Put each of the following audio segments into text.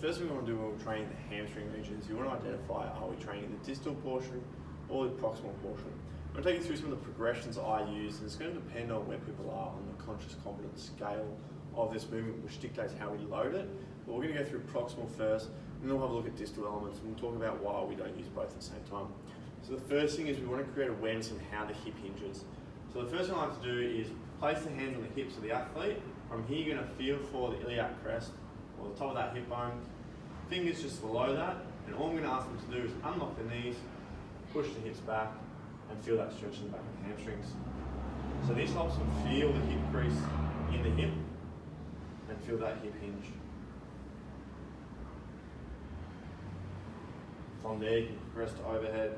first thing we want to do when we're training the hamstring region is you want to identify, are we training the distal portion or the proximal portion? I'm going to take you through some of the progressions I use, and it's going to depend on where people are on the conscious competence scale of this movement, which dictates how we load it. But we're going to go through proximal first, and then we'll have a look at distal elements, and we'll talk about why we don't use both at the same time. So the first thing is we want to create awareness on how the hip hinges. So the first thing I like to do is place the hands on the hips of the athlete. From here you're going to feel for the iliac crest, or the top of that hip bone. Fingers just below that, and all I'm going to ask them to do is unlock the knees, push the hips back, and feel that stretch in the back of the hamstrings. So this helps them feel the hip crease in the hip, and feel that hip hinge. From there you can progress to overhead,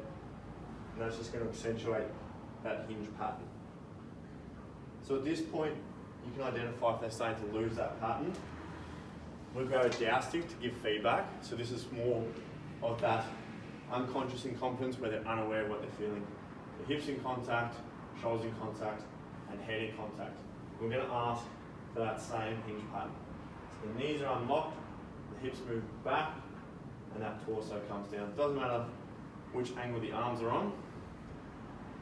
and that's just going to accentuate that hinge pattern. So at this point, you can identify if they're starting to lose that pattern. We'll go jousting to give feedback. So this is more of that unconscious incompetence where they're unaware of what they're feeling. The hips in contact, shoulders in contact, and head in contact. We're going to ask for that same hinge pattern. So the knees are unlocked, the hips move back, and that torso comes down. It doesn't matter which angle the arms are on.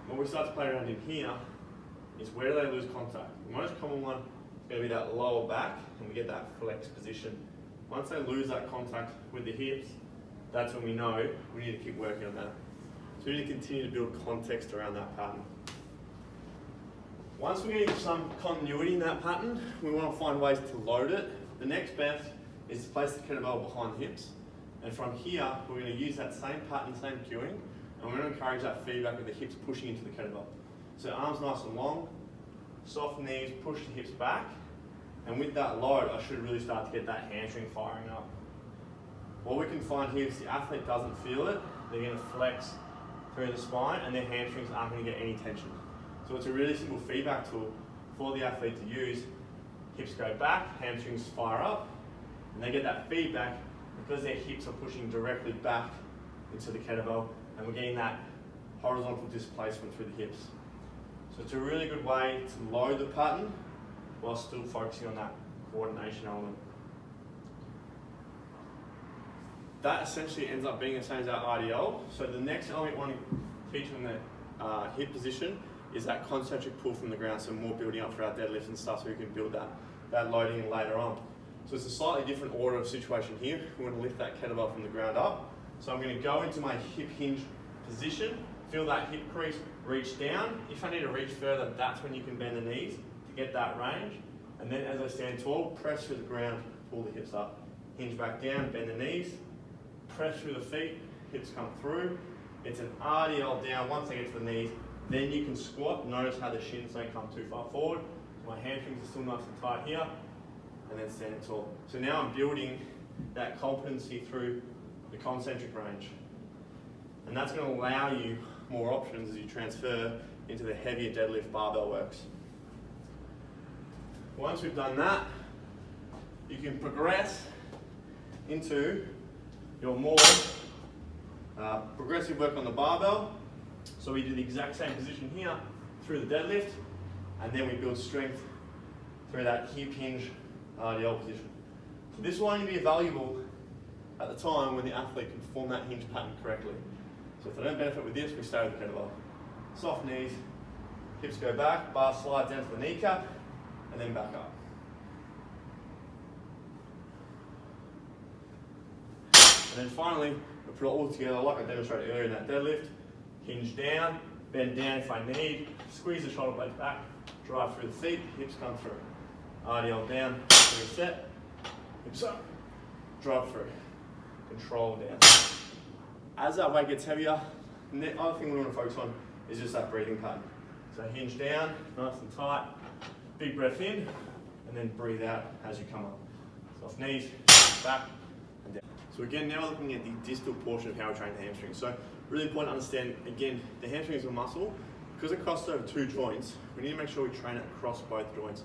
When we start to play around in here, is where do they lose contact? The most common one is going to be that lower back, and we get that flex position. Once they lose that contact with the hips, that's when we know we need to keep working on that. So we need to continue to build context around that pattern. Once we get some continuity in that pattern, we want to find ways to load it. The next best is to place the kettlebell behind the hips. And from here, we're going to use that same pattern, same cueing, and we're going to encourage that feedback with the hips pushing into the kettlebell. So arms nice and long, soft knees, push the hips back, and with that load, I should really start to get that hamstring firing up. What we can find here is the athlete doesn't feel it, they're going to flex through the spine, and their hamstrings aren't going to get any tension. So it's a really simple feedback tool for the athlete to use. Hips go back, hamstrings fire up, and they get that feedback because their hips are pushing directly back into the kettlebell, and we're getting that horizontal displacement through the hips. So it's a really good way to load the pattern while still focusing on that coordination element. That essentially ends up being the same as our RDL. So the next element we want to teach in the hip position is that concentric pull from the ground, so more building up for our deadlifts and stuff so we can build that loading in later on. So it's a slightly different order of situation here. We want to lift that kettlebell from the ground up. So I'm going to go into my hip hinge position, feel that hip crease, reach down. If I need to reach further, that's when you can bend the knees to get that range. And then as I stand tall, press through the ground, pull the hips up. Hinge back down, bend the knees, press through the feet, hips come through. It's an RDL down once I get to the knees. Then you can squat. Notice how the shins don't come too far forward. My hamstrings are still nice and tight here. And then stand tall. So now I'm building that competency through the concentric range. And that's going to allow you more options as you transfer into the heavier deadlift barbell works. Once we've done that, you can progress into your more progressive work on the barbell. So we do the exact same position here through the deadlift, and then we build strength through that hip hinge RDL position. So this will only be valuable at the time when the athlete can form that hinge pattern correctly. So if they don't benefit with this, we stay with the kettlebell. Soft knees, hips go back, bar slides down to the kneecap, and then back up. And then finally, we put it all together like I demonstrated earlier in that deadlift. Hinge down, bend down if I need, squeeze the shoulder blades back, drive through the feet, hips come through. RDL down, reset, hips up, drive through, control down. As that weight gets heavier, the other thing we want to focus on is just that breathing pattern. So hinge down, nice and tight, big breath in, and then breathe out as you come up. Soft knees, back, and down. So again, now we're looking at the distal portion of how we train the hamstring. So really important to understand, again, the hamstring is a muscle. Because it crosses over two joints, we need to make sure we train it across both joints.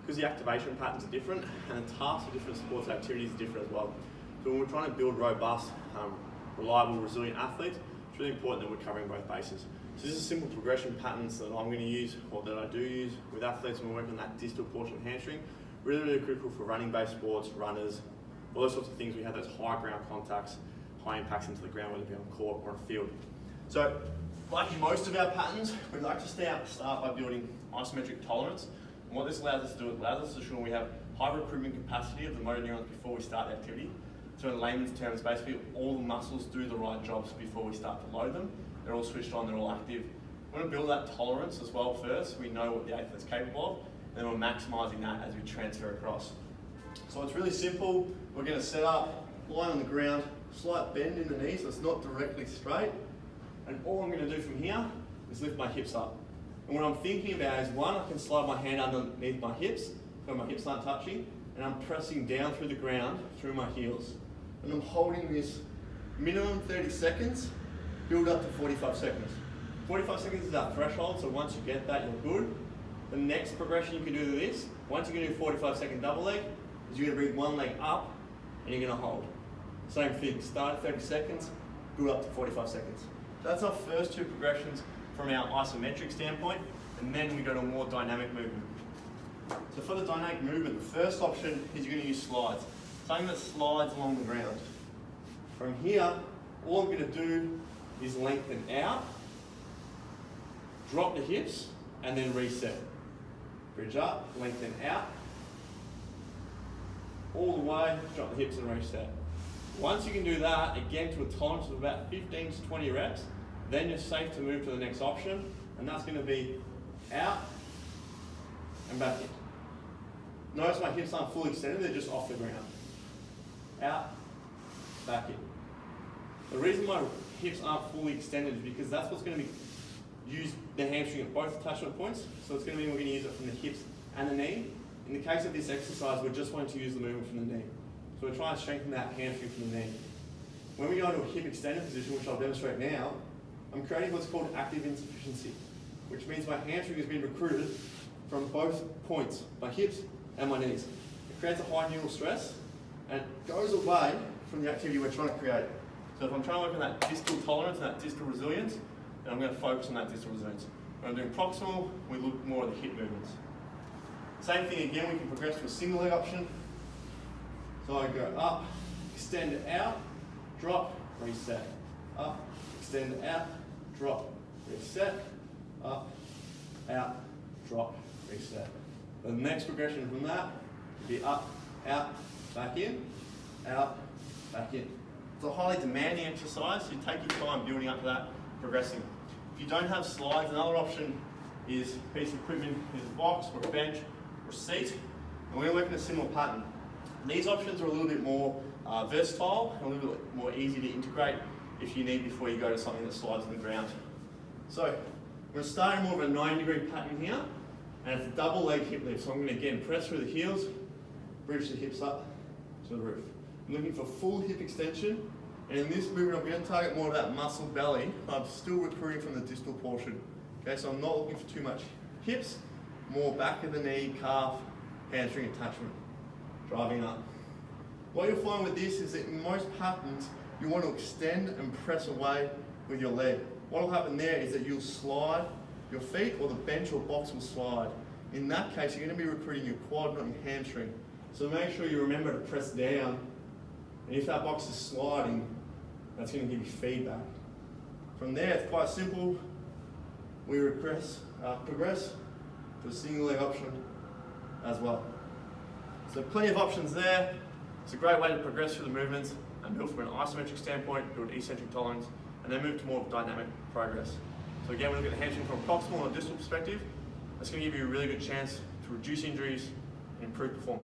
Because the activation patterns are different, and the tasks of different sports activities are different as well. So when we're trying to build robust, reliable, resilient athletes, it's really important that we're covering both bases. So this is simple progression patterns that I'm going to use, or that I do use with athletes when we're working on that distal portion of hamstring. Really, really critical for running-based sports, runners, For those sorts of things, we have those high ground contacts, high impacts into the ground, whether it be on court or on a field. So, like most of our patterns, we'd like to start by building isometric tolerance. And what this allows us to do, it allows us to ensure we have high recruitment capacity of the motor neurons before we start the activity. So in layman's terms, basically all the muscles do the right jobs before we start to load them. They're all switched on, they're all active. We want to build that tolerance as well first. We know what the athlete's capable of, and then we're maximising that as we transfer across. So it's really simple. We're going to set up, line on the ground, slight bend in the knee so it's not directly straight. And all I'm going to do from here is lift my hips up. And what I'm thinking about is, one, I can slide my hand underneath my hips so my hips aren't touching, and I'm pressing down through the ground through my heels. And I'm holding this minimum 30 seconds, build up to 45 seconds. 45 seconds is our threshold, so once you get that, you're good. The next progression you can do to this, once you're going to do 45-second double leg, is you're going to bring one leg up and you're going to hold. Same thing, start at 30 seconds, build up to 45 seconds. So that's our first two progressions from our isometric standpoint, and then we go to a more dynamic movement. So for the dynamic movement, the first option is you're going to use slides. Something that slides along the ground. From here, all I'm going to do is lengthen out, drop the hips, and then reset. Bridge up, lengthen out, all the way, drop the hips and reset. Once you can do that, again to a tolerance of about 15 to 20 reps, then you're safe to move to the next option, and that's going to be out and back in. Notice my hips aren't fully extended, they're just off the ground. Out, back in. The reason my hips aren't fully extended is because that's what's going to be use the hamstring at both attachment points. So it's going to mean we're going to use it from the hips and the knee. In the case of this exercise, we're just wanting to use the movement from the knee. So we're trying to strengthen that hamstring from the knee. When we go into a hip extended position, which I'll demonstrate now, I'm creating what's called active insufficiency, which means my hamstring has been recruited from both points, my hips and my knees. It creates a high neural stress and it goes away from the activity we're trying to create. So if I'm trying to work on that distal tolerance and that distal resilience, then I'm going to focus on that distal resilience. When I'm doing proximal, we look more at the hip movements. Same thing again, we can progress to a single leg option. So I go up, extend it out, drop, reset. Up, extend it out, drop, reset. Up, out, drop, reset. The next progression from that would be up, out, back in, out, back in. It's a highly demanding exercise, so you take your time building up to that, progressing. If you don't have slides, another option is a piece of equipment, is a box or a bench or a seat, and we're working a similar pattern. These options are a little bit more versatile and a little bit more easy to integrate if you need before you go to something that slides on the ground. So we're starting more of a 90-degree pattern here, and it's a double leg hip lift. So I'm going to again press through the heels, bridge the hips up to the roof. I'm looking for full hip extension, and in this movement I'm going to target more of that muscle belly, but I'm still recruiting from the distal portion. Okay, so I'm not looking for too much hips, more back of the knee, calf, hamstring attachment, driving up. What you'll find with this is that in most patterns you want to extend and press away with your leg. What will happen there is that you'll slide your feet, or the bench or box will slide. In that case, you're going to be recruiting your quad, not your hamstring. So make sure you remember to press down, and if that box is sliding, that's going to give you feedback. From there, it's quite simple. We progress to a single leg option as well. So plenty of options there. It's a great way to progress through the movements and build from an isometric standpoint, build eccentric tolerance, and then move to more dynamic progress. So again, we look at the hamstring from a proximal and a distal perspective. That's going to give you a really good chance to reduce injuries and improve performance.